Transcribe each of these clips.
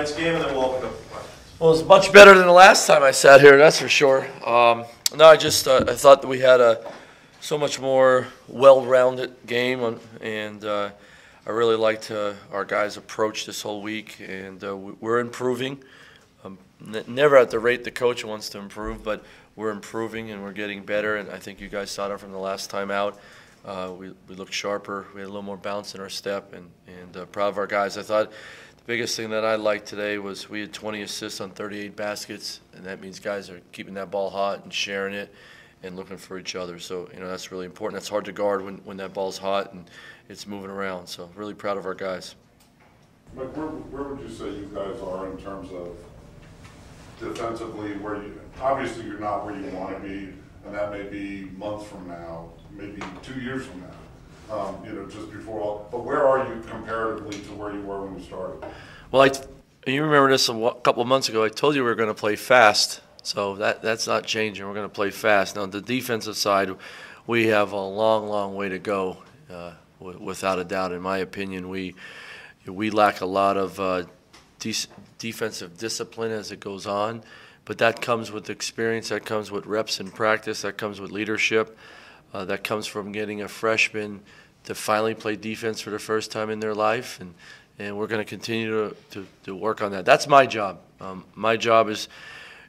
tonight's game, and then we'll open up the questions. Well, it's much better than the last time I sat here, that's for sure. No, I thought that we had a so much more well-rounded game, and I really liked our guys' approach this whole week, and we're improving. Never at the rate the coach wants to improve, but we're improving and we're getting better, and I think you guys saw that from the last time out. We looked sharper, we had a little more bounce in our step, and proud of our guys. I thought the biggest thing that I liked today was we had 20 assists on 38 baskets, and that means guys are keeping that ball hot and sharing it and looking for each other. So, that's really important. That's hard to guard when that ball's hot and it's moving around. So really proud of our guys. Mike, where would you say you guys are in terms of defensively, obviously you're not where you want to be, and that may be months from now, maybe 2 years from now, just before, but where are you comparatively to where you were when you started? Well, you remember this a couple of months ago, I told you we were going to play fast, so that's not changing. We're going to play fast. Now, the defensive side, we have a long, long way to go, without a doubt. In my opinion, we lack a lot of defensive discipline as it goes on, but that comes with experience, that comes with reps in practice, that comes with leadership, that comes from getting a freshman to finally play defense for the first time in their life, and we're going to continue to work on that. That's my job. My job is,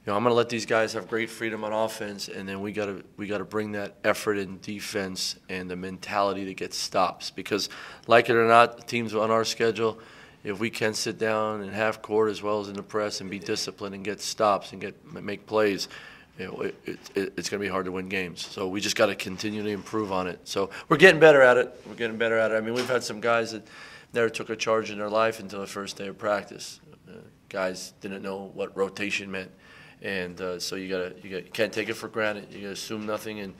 I'm going to let these guys have great freedom on offense, and then we got to bring that effort in defense and the mentality to get stops, because like it or not, the teams on our schedule, if we can sit down in half court as well as in the press and be disciplined and get stops and make plays, it's going to be hard to win games. So we just got to continue to improve on it. So we're getting better at it. We're getting better at it. I mean, we've had some guys that never took a charge in their life until the first day of practice. Guys didn't know what rotation meant, and so you can't take it for granted. You got to assume nothing and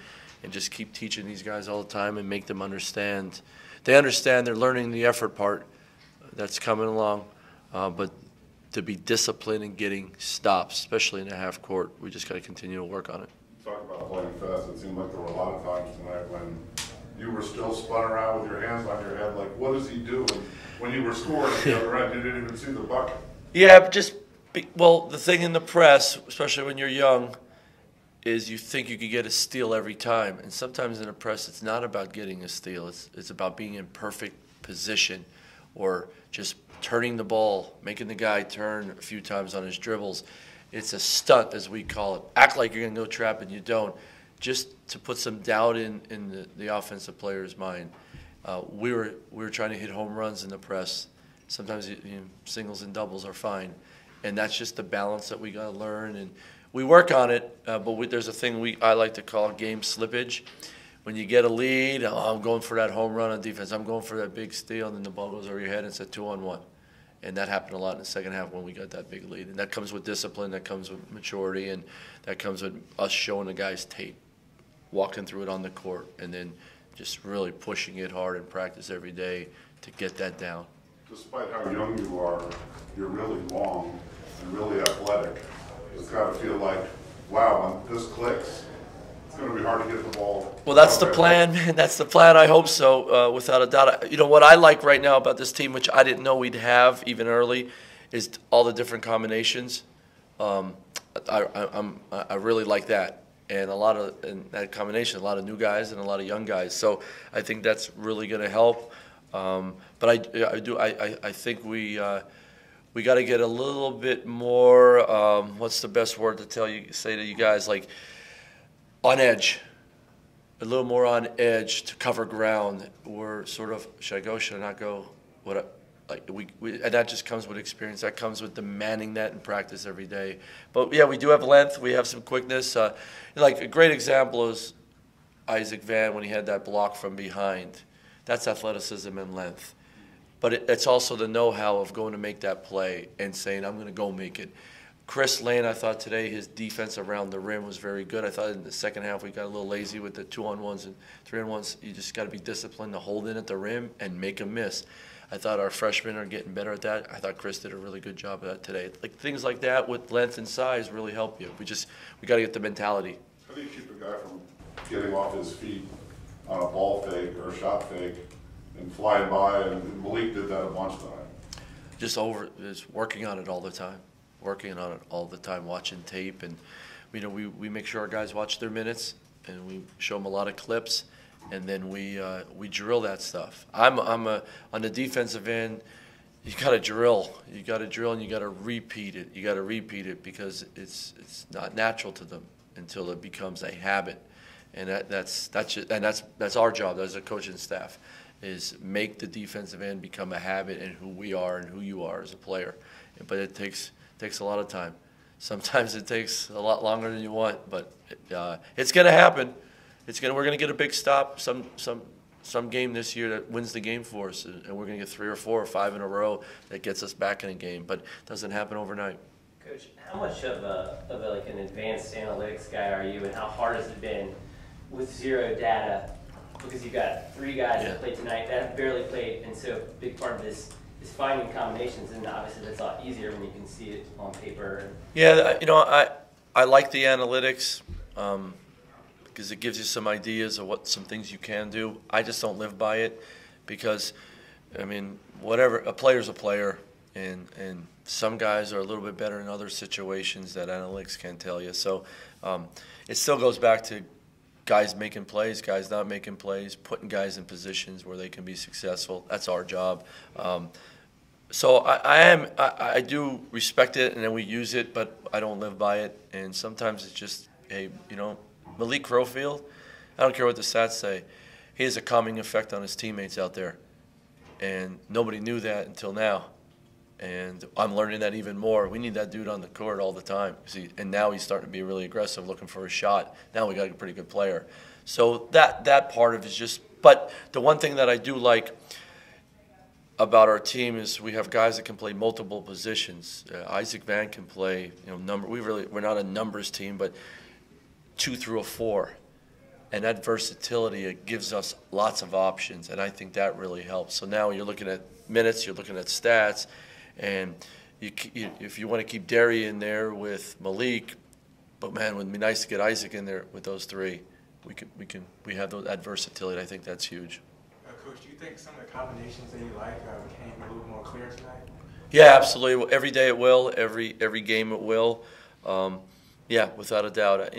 just keep teaching these guys all the time and make them understand. They understand. They're learning the effort part. That's coming along, but to be disciplined and getting stops, especially in the half court, we just got to continue to work on it. Talk about playing fast. It seemed like there were a lot of times tonight when you were still spun around with your hands on your head, like, what does he do? And when you were scoring at the other end, you didn't even see the bucket. Yeah, well, the thing in the press, especially when you're young, is you think you could get a steal every time, and sometimes in the press, it's not about getting a steal. It's about being in perfect position, or just turning the ball, making the guy turn a few times on his dribbles. It's a stunt, as we call it. Act like you're going to go trap and you don't, just to put some doubt in the offensive player's mind. We were trying to hit home runs in the press. Sometimes singles and doubles are fine, and that's just the balance that we got to learn. And we work on it, but there's a thing I like to call game slippage. When you get a lead, I'm going for that home run on defense. I'm going for that big steal, and then the ball goes over your head, and it's a 2-on-1. And that happened a lot in the second half when we got that big lead. And that comes with discipline, that comes with maturity, and that comes with us showing the guys tape, walking through it on the court, and then just really pushing it hard in practice every day to get that down. Despite how young you are, you're really long and really athletic. It's got to feel like, wow, when this clicks, it's going to be hard to get the ball. Well, that's the plan, man. That's the plan. I hope so, without a doubt. What I like right now about this team, which I didn't know we'd have even early, is all the different combinations. I really like that, and in that combination, a lot of new guys and a lot of young guys. So I think that's really going to help. But I think we got to get a little bit more. What's the best word to say to you guys? Like, on edge, a little more on edge to cover ground. We're sort of, should I go, should I not go? And that just comes with experience. That comes with demanding that in practice every day. But yeah, we do have length. We have some quickness. Like a great example is Isaac Van when he had that block from behind. That's athleticism and length. But it's also the know-how of going to make that play and saying, I'm going to go make it. Chris Lane, I thought today his defense around the rim was very good. I thought in the second half we got a little lazy with the 2-on-1s and 3-on-1s. You just got to be disciplined to hold in at the rim and make a miss. I thought our freshmen are getting better at that. I thought Chris did a really good job of that today. Like things like that with length and size really help you. We got to get the mentality. How do you keep a guy from getting off his feet on a ball fake or a shot fake and flying by? And Malik did that a bunch tonight. Just working on it all the time, watching tape, and we make sure our guys watch their minutes, and we show them a lot of clips, and then we drill that stuff. On the defensive end. You got to drill, and you got to repeat it. You got to repeat it because it's not natural to them until it becomes a habit, and that's our job as a coaching staff, is make the defensive end become a habit and who we are and who you are as a player. But it takes a lot of time. Sometimes it takes a lot longer than you want, but it's going to happen. We're going to get a big stop some game this year that wins the game for us, and we're going to get 3 or 4 or 5 in a row that gets us back in a game. But it doesn't happen overnight. Coach, how much of like an advanced analytics guy are you, and how hard has it been with zero data? Because you've got 3 guys that played tonight that have barely played, and so a big part of this is finding combinations, and obviously that's a lot easier when you can see it on paper. Yeah, I like the analytics. Because it gives you some ideas of some things you can do. I just don't live by it because, whatever, a player's a player, and some guys are a little bit better in other situations that analytics can't tell you. So it still goes back to guys making plays, guys not making plays, putting guys in positions where they can be successful. That's our job. So I do respect it, and then we use it, but I don't live by it. And sometimes it's just, hey, Malik Crowfield, I don't care what the stats say, he has a calming effect on his teammates out there. And nobody knew that until now. And I'm learning that even more. We need that dude on the court all the time. And now he's starting to be really aggressive, looking for a shot. Now we got a pretty good player. So that part of it is just – but the one thing that I do like about our team is we have guys that can play multiple positions. Isaac Van can play, we're not a numbers team, but – 2 through a 4, and that versatility, it gives us lots of options, and I think that really helps. So now you're looking at minutes, you're looking at stats, and if you want to keep Derry in there with Malik, but man, it would be nice to get Isaac in there with those 3. We have that versatility. I think that's huge. Coach, do you think some of the combinations that you like became a little more clear tonight? Yeah, absolutely. Every day it will. Every game it will. Yeah, without a doubt.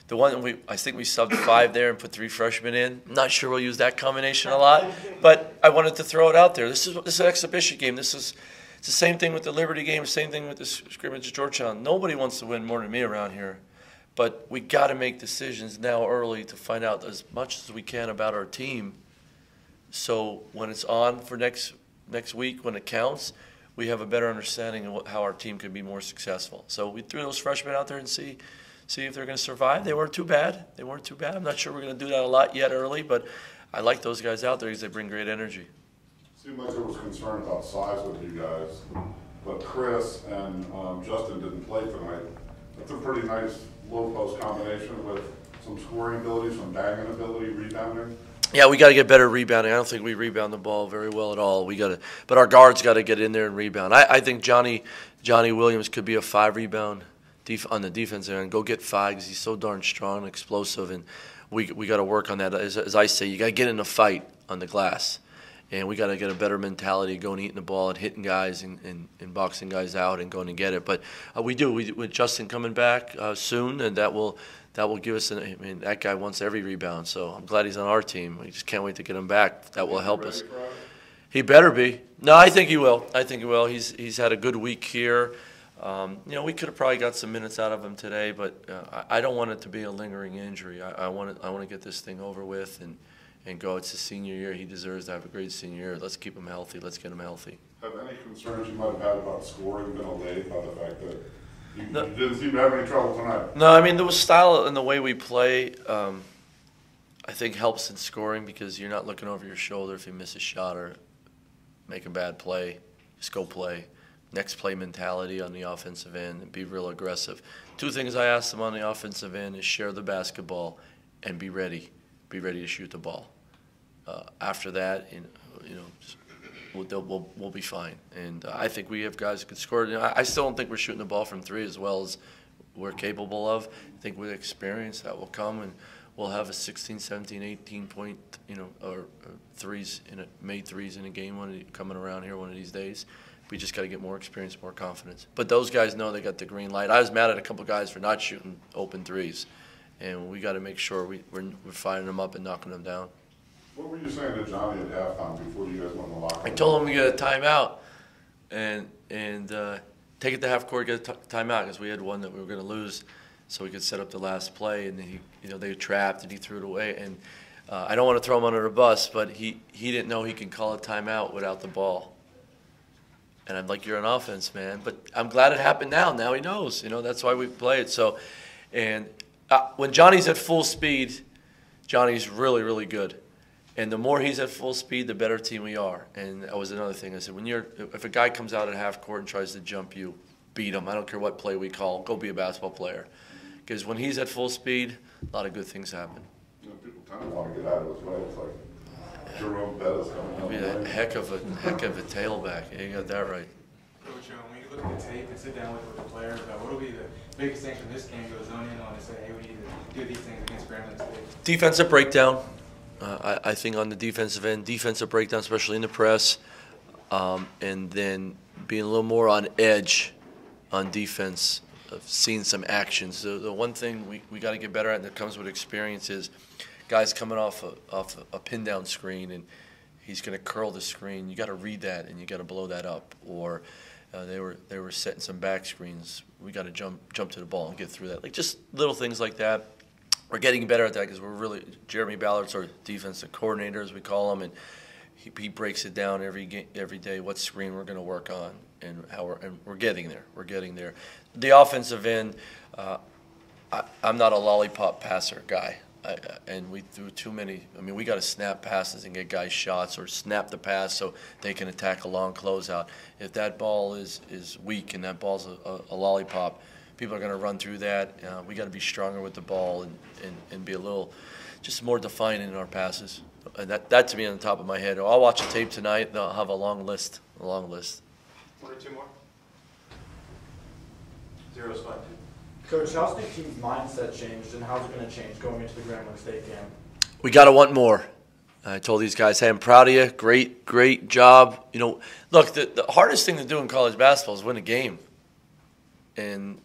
The one I think we subbed 5 there and put 3 freshmen in. I'm not sure we'll use that combination a lot, but I wanted to throw it out there. This is an exhibition game. It's the same thing with the Liberty game, same thing with the scrimmage at Georgetown. Nobody wants to win more than me around here, but we got to make decisions now early to find out as much as we can about our team. So when it's on for next week, when it counts, we have a better understanding of how our team can be more successful. So we threw those freshmen out there and see if they're going to survive. They weren't too bad. I'm not sure we're going to do that a lot yet early, but I like those guys out there because they bring great energy. Seemed like there was concern about size with you guys, but Chris and Justin didn't play tonight. That's a pretty nice low post combination with some scoring ability, some banging ability, rebounding. Yeah, we got to get better rebounding. I don't think we rebound the ball very well at all. But our guards got to get in there and rebound. I think Johnny Williams could be a 5 rebound on the defensive end. Go get 5 because he's so darn strong and explosive, and we got to work on that. As I say, you got to get in a fight on the glass, and we got to get a better mentality going, eating the ball and hitting guys and boxing guys out and going to get it. But we do. With Justin coming back soon, and that will give us that guy wants every rebound, so I'm glad he's on our team. We just can't wait to get him back. That will help us. He better be. No, I think he will. He's had a good week here. We could have probably got some minutes out of him today, but I don't want it to be a lingering injury. I want to get this thing over with and go. It's his senior year. He deserves to have a great senior year. Let's keep him healthy. Let's get him healthy. Have any concerns you might have had about scoring been allayed by the fact that you didn't seem to have any trouble tonight? No, the style and the way we play, I think helps in scoring because you're not looking over your shoulder if you miss a shot or make a bad play. Just go play. Next play mentality on the offensive end and be real aggressive. 2 things I asked them on the offensive end is share the basketball and be ready. Be ready to shoot the ball. After that, we'll be fine. And I think we have guys who can score. I still don't think we're shooting the ball from 3 as well as we're capable of. I think with experience that will come, and we'll have a 16, 17, 18 point, or made threes in a game coming around here one of these days. We just got to get more experience, more confidence. But those guys know they got the green light. I was mad at a couple guys for not shooting open threes, and we got to make sure we're firing them up and knocking them down. What were you saying to Johnny at halftime before you guys went in the locker room? I told him we get a timeout and take it to half court, get a timeout, because we had one that we were going to lose, so we could set up the last play. And then they were trapped, and he threw it away. And I don't want to throw him under the bus, but he didn't know he can call a timeout without the ball. And I'm like, you're on offense, man. But I'm glad it happened now. Now he knows. That's why we play it. So, and when Johnny's at full speed, Johnny's really, really good. And the more he's at full speed, the better team we are. And that was another thing. I said, if a guy comes out at half court and tries to jump you, beat him. I don't care what play we call. Go be a basketball player. Because when he's at full speed, a lot of good things happen. People kind of want to get out of his way. It's like Jerome Bettis coming He'll be a heck of a tailback. Yeah, you got that right. Coach, when you look at the tape and sit down with the players, what will be the biggest things from this game to zone in on and say, hey, we need to do these things against Grambling State? Defensive breakdown. I think on the defensive end, defensive breakdown, especially in the press, and then being a little more on edge on defense, of seeing some actions. The one thing we got to get better at, and that comes with experience, is guys coming off a pin down screen and he's going to curl the screen. You got to read that and you got to blow that up. Or they were setting some back screens. We got to jump to the ball and get through that. Like just little things like that. We're getting better at that because we're really Jeremy Ballard's our defensive coordinator, as we call him, and he breaks it down every day what screen we're going to work on and how we're getting there. We're getting there. The offensive end, I'm not a lollipop passer guy, and we threw too many. I mean, we got to snap passes and get guys shots, or snap the pass so they can attack a long closeout. If that ball is weak and that ball's a lollipop, people are going to run through that. We got to be stronger with the ball and be a little just more defiant in our passes. And that to me on the top of my head. I'll watch a tape tonight and I'll have a long list. One or two more? 0 spot 2. Coach, how's the team's mindset changed, and how's it going to change going into the Grambling State game? We got to want more. I told these guys, hey, I'm proud of you. Great job. Look, the hardest thing to do in college basketball is win a game. And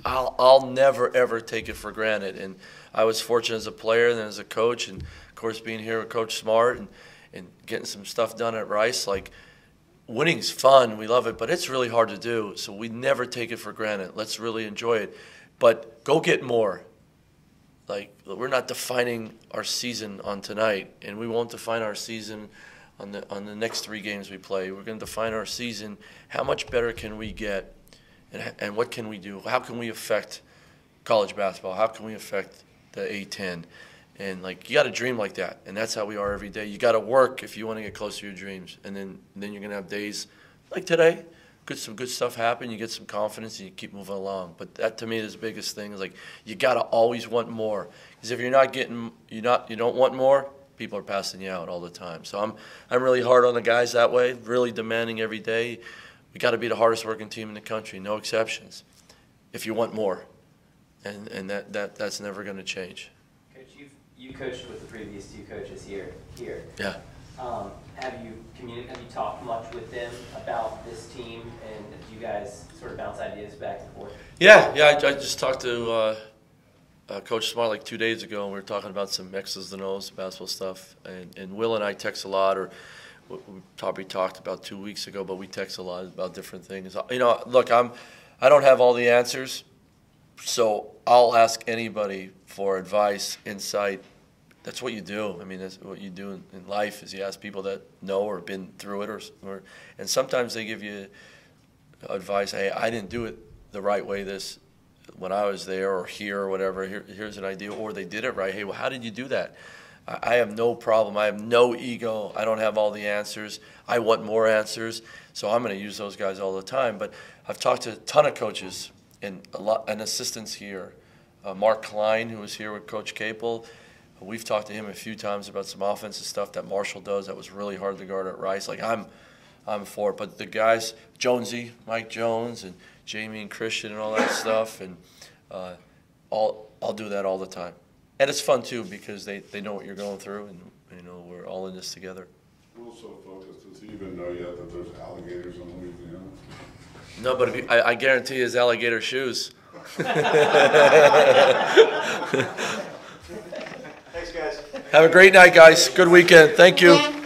I'll never, ever take it for granted. And I was fortunate as a player and as a coach, and, of course, being here with Coach Smart and getting some stuff done at Rice. Like, winning's fun. We love it, but it's really hard to do. So we never take it for granted. Let's really enjoy it. But go get more. Like, we're not defining our season on tonight, and we won't define our season on the next 3 games we play. We're going to define our season. How much better can we get? And what can we do? How can we affect college basketball? How can we affect the A-10? And, like, you got to dream like that, and that's how we are every day. You got to work if you want to get close to your dreams, and then you're going to have days like today. Some good stuff happen. You get some confidence, and you keep moving along. But that, to me, is the biggest thing. Is like you got to always want more, because if you're not getting, you don't want more, people are passing you out all the time. So I'm really hard on the guys that way. Really demanding every day. We got to be the hardest working team in the country, no exceptions, if you want more, and that's never going to change. Coach, you coached with the previous 2 coaches here. Yeah. Have you talked much with them about this team, and do you guys sort of bounce ideas back and forth? Yeah. I just talked to Coach Smart like 2 days ago, and we were talking about some X's and O's basketball stuff. And Will and I text a lot, or we probably talked about 2 weeks ago, but we text a lot about different things. Look, I don't have all the answers, so I'll ask anybody for advice, insight. That's what you do. I mean, that's what you do in life, is you ask people that know or been through it, and sometimes they give you advice. Hey, I didn't do it the right way when I was there or here or whatever. Here's an idea, or they did it right. Hey, well, how did you do that? I have no problem. I have no ego. I don't have all the answers. I want more answers, so I'm going to use those guys all the time. But I've talked to a ton of coaches and assistants here. Mark Klein, who was here with Coach Capel, we've talked to him a few times about some offensive stuff that Marshall does that was really hard to guard at Rice. Like, I'm for it. But the guys, Jonesy, Mike Jones, and Jamie and Christian and all that stuff, and I'll do that all the time. And it's fun, too, because they know what you're going through, and, we're all in this together. We're so focused. Does he even know yet that there's alligators in Louisiana? No, but I guarantee his alligator shoes. Thanks, guys. Have a great night, guys. Good weekend. Thank you.